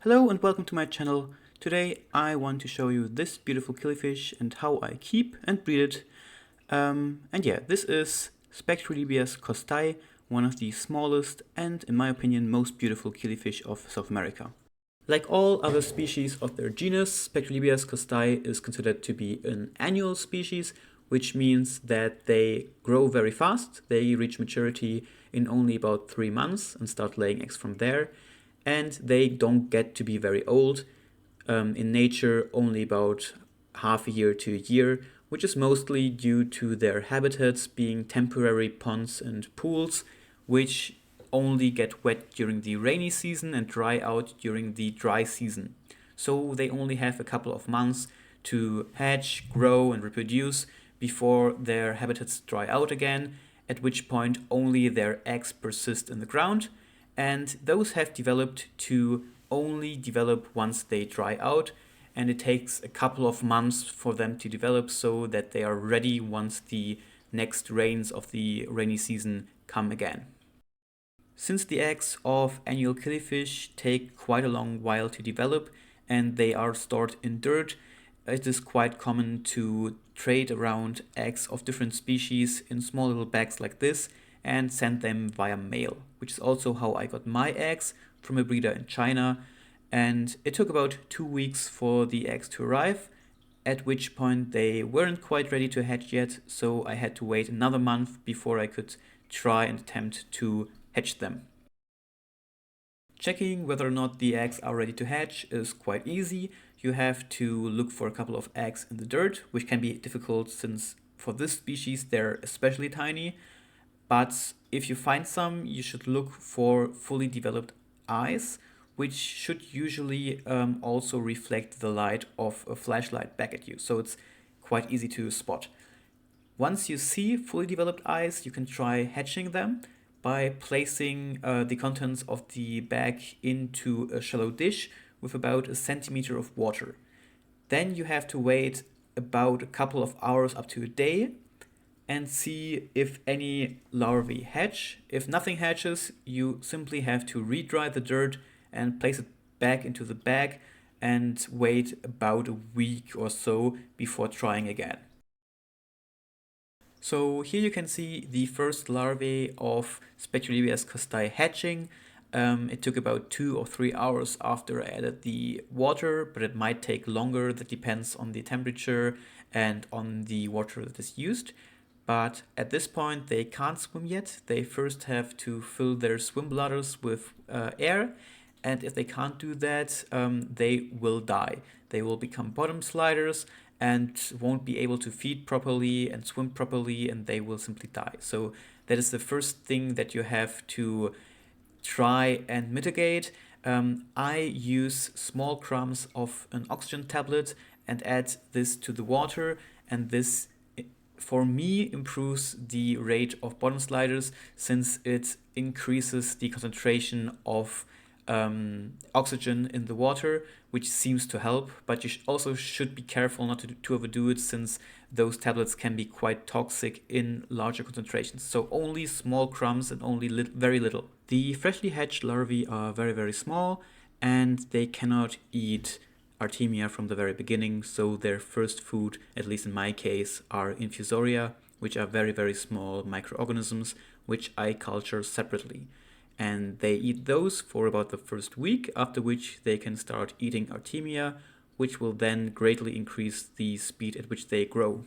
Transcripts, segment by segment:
Hello and welcome to my channel. Today I want to show you this beautiful killifish and how I keep and breed it. This is Spectrolebias costai, one of the smallest and, in my opinion, most beautiful killifish of South America. Like all other species of their genus, Spectrolebias costai is considered to be an annual species, which means that they grow very fast. They reach maturity in only about 3 months and start laying eggs from there. And they don't get to be very old. In nature, only about half a year to a year, which is mostly due to their habitats being temporary ponds and pools, which only get wet during the rainy season and dry out during the dry season. So they only have a couple of months to hatch, grow, and reproduce before their habitats dry out again, at which point only their eggs persist in the ground, and those have developed to only develop once they dry out, and it takes a couple of months for them to develop so that they are ready once the next rains of the rainy season come again. Since the eggs of annual killifish take quite a long while to develop and they are stored in dirt, it is quite common to trade around eggs of different species in small little bags like this and send them via mail, which is also how I got my eggs from a breeder in China. And it took about 2 weeks for the eggs to arrive, at which point they weren't quite ready to hatch yet, so I had to wait another month before I could try and attempt to hatch them. Checking whether or not the eggs are ready to hatch is quite easy. You have to look for a couple of eggs in the dirt, which can be difficult since for this species they're especially tiny. But if you find some, you should look for fully developed eyes, which should usually also reflect the light of a flashlight back at you. So it's quite easy to spot. Once you see fully developed eyes, you can try hatching them by placing the contents of the bag into a shallow dish with about a centimeter of water. Then you have to wait about a couple of hours up to a day and see if any larvae hatch. If nothing hatches, you simply have to re-dry the dirt and place it back into the bag and wait about a week or so before trying again. So here you can see the first larvae of Spectrolebias costai hatching. It took about 2 or 3 hours after I added the water, but it might take longer. That depends on the temperature and on the water that is used. But at this point they can't swim yet. They first have to fill their swim bladders with air, and if they can't do that, they will die. They will become bottom sliders and won't be able to feed properly and swim properly, and they will simply die. So that is the first thing that you have to try and mitigate. I use small crumbs of an oxygen tablet and add this to the water, and this for me improves the rate of bottom sliders since it increases the concentration of oxygen in the water, which seems to help, but you also should be careful not to overdo it since those tablets can be quite toxic in larger concentrations. So only small crumbs and only very little. The freshly hatched larvae are very small and they cannot eat Artemia from the very beginning, so their first food, at least in my case, are infusoria, which are very small microorganisms which I culture separately. And they eat those for about the first week, after which they can start eating Artemia, which will then greatly increase the speed at which they grow.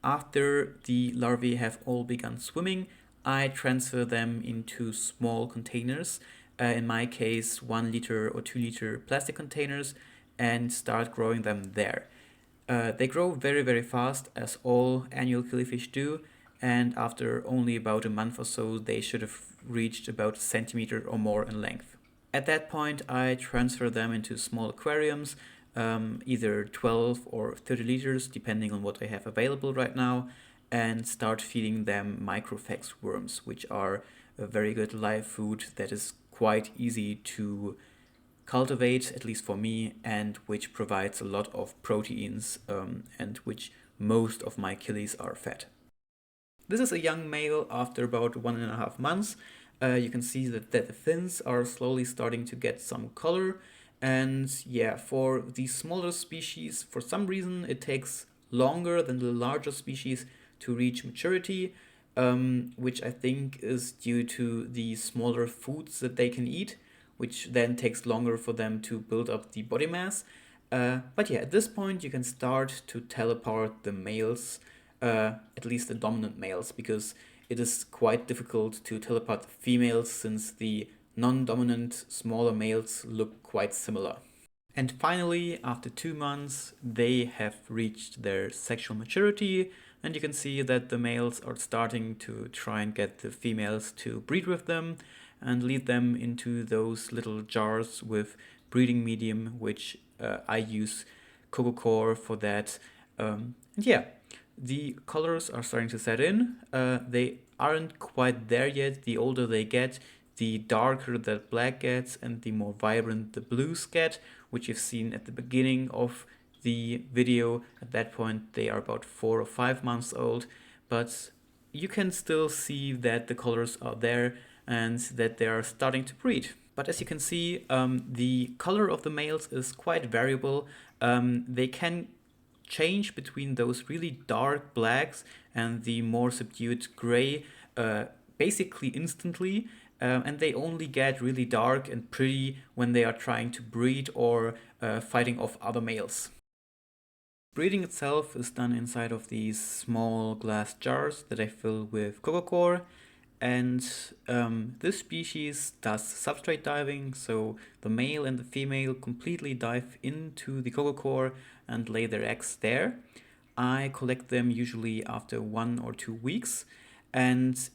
After the larvae have all begun swimming, I transfer them into small containers, in my case 1 liter or 2 liter plastic containers, and start growing them there. They grow very fast, as all annual killifish do, and after only about a month or so they should have reached about a centimeter or more in length. At that point I transfer them into small aquariums, either 12 or 30 liters depending on what I have available right now, and start feeding them microphax worms, which are a very good live food that is quite easy to cultivate, at least for me, and which provides a lot of proteins and which most of my killies are fed. This is a young male after about 1.5 months. You can see that the fins are slowly starting to get some color. And yeah, for the smaller species, for some reason, it takes longer than the larger species to reach maturity, which I think is due to the smaller foods that they can eat, which then takes longer for them to build up the body mass. But yeah, at this point, you can start to tell apart the males, at least the dominant males, because it is quite difficult to tell apart the females since the non-dominant smaller males look quite similar. And finally, after 2 months, they have reached their sexual maturity, and you can see that the males are starting to try and get the females to breed with them and lead them into those little jars with breeding medium, which I use coco coir for that. And yeah, the colors are starting to set in. They aren't quite there yet. The older they get, the darker the black gets and the more vibrant the blues get, which you've seen at the beginning of the video. At that point, they are about 4 or 5 months old, but you can still see that the colors are there and that they are starting to breed. But as you can see, the color of the males is quite variable. They can change between those really dark blacks and the more subdued gray basically instantly, and they only get really dark and pretty when they are trying to breed or fighting off other males. Breeding itself is done inside of these small glass jars that I fill with coco coir, and this species does substrate diving, so the male and the female completely dive into the coco coir and lay their eggs there. I collect them usually after 1 or 2 weeks, and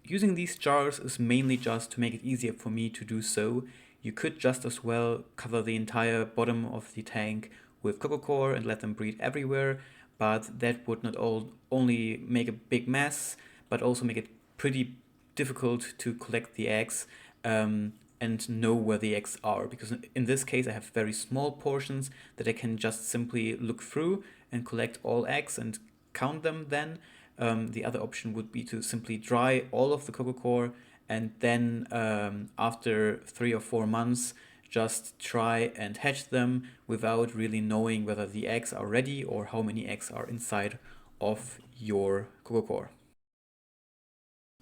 using these jars is mainly just to make it easier for me to do so. You could just as well cover the entire bottom of the tank with coco coir and let them breed everywhere, but that would not only make a big mess, but also make it pretty difficult to collect the eggs and know where the eggs are, because in this case I have very small portions that I can just simply look through and collect all eggs and count them then. The other option would be to simply dry all of the coco coir and then after 3 or 4 months just try and hatch them without really knowing whether the eggs are ready or how many eggs are inside of your coco coir.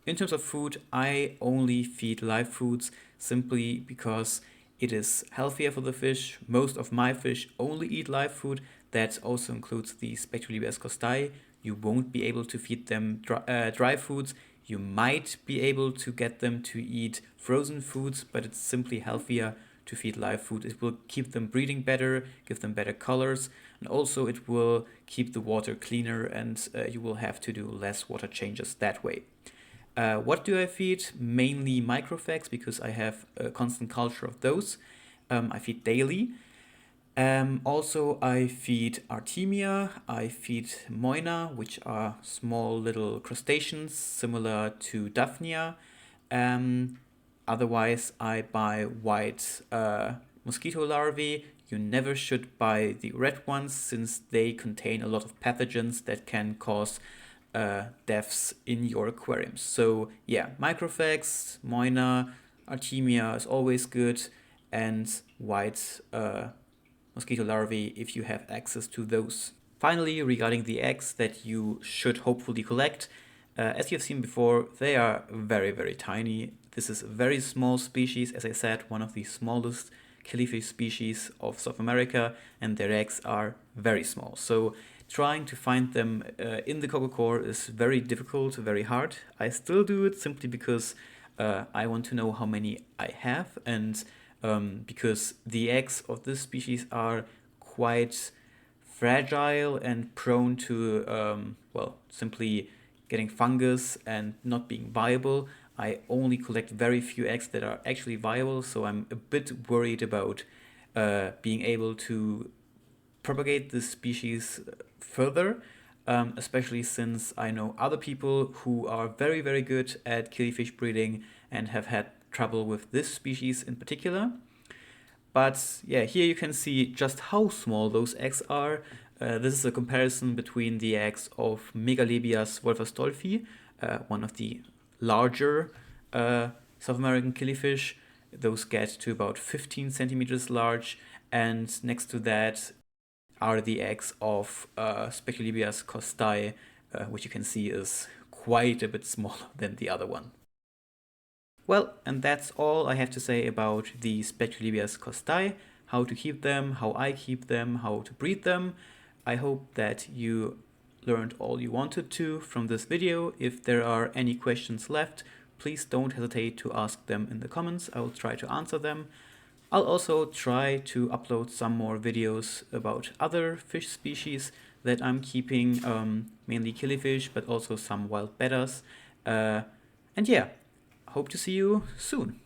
In terms of food, I only feed live foods simply because it is healthier for the fish. Most of my fish only eat live food. That also includes the Spectrolebias costai. You won't be able to feed them dry foods. You might be able to get them to eat frozen foods, but it's simply healthier to feed live food. It will keep them breeding better, give them better colors, and also it will keep the water cleaner, and you will have to do less water changes that way. What do I feed? Mainly microfags, because I have a constant culture of those. I feed daily. Also, I feed Artemia, I feed Moina, which are small little crustaceans similar to Daphnia. Otherwise, I buy white mosquito larvae. You never should buy the red ones since they contain a lot of pathogens that can cause deaths in your aquariums. So yeah, microfags, Moina, Artemia is always good, and white mosquito larvae if you have access to those. Finally, regarding the eggs that you should hopefully collect, as you've seen before, they are very, very tiny. This is a very small species, as I said, one of the smallest killifish species of South America, and their eggs are very small. So trying to find them in the coco coir is very difficult, very hard. I still do it simply because I want to know how many I have, and because the eggs of this species are quite fragile and prone to, well, simply getting fungus and not being viable. I only collect very few eggs that are actually viable, so I'm a bit worried about being able to propagate this species further, especially since I know other people who are very, very good at killifish breeding and have had trouble with this species in particular. But yeah, here you can see just how small those eggs are. This is a comparison between the eggs of Megalebias wolfersdolfi, one of the larger South American killifish. Those get to about 15 centimeters large, and next to that are the eggs of Spectrolebias costai, which you can see is quite a bit smaller than the other one. Well, and that's all I have to say about the Spectrolebias costai, how to keep them, how I keep them, how to breed them. I hope that you learned all you wanted to from this video. If there are any questions left, please don't hesitate to ask them in the comments. I will try to answer them. I'll also try to upload some more videos about other fish species that I'm keeping, mainly killifish, but also some wild bettas. And yeah, hope to see you soon.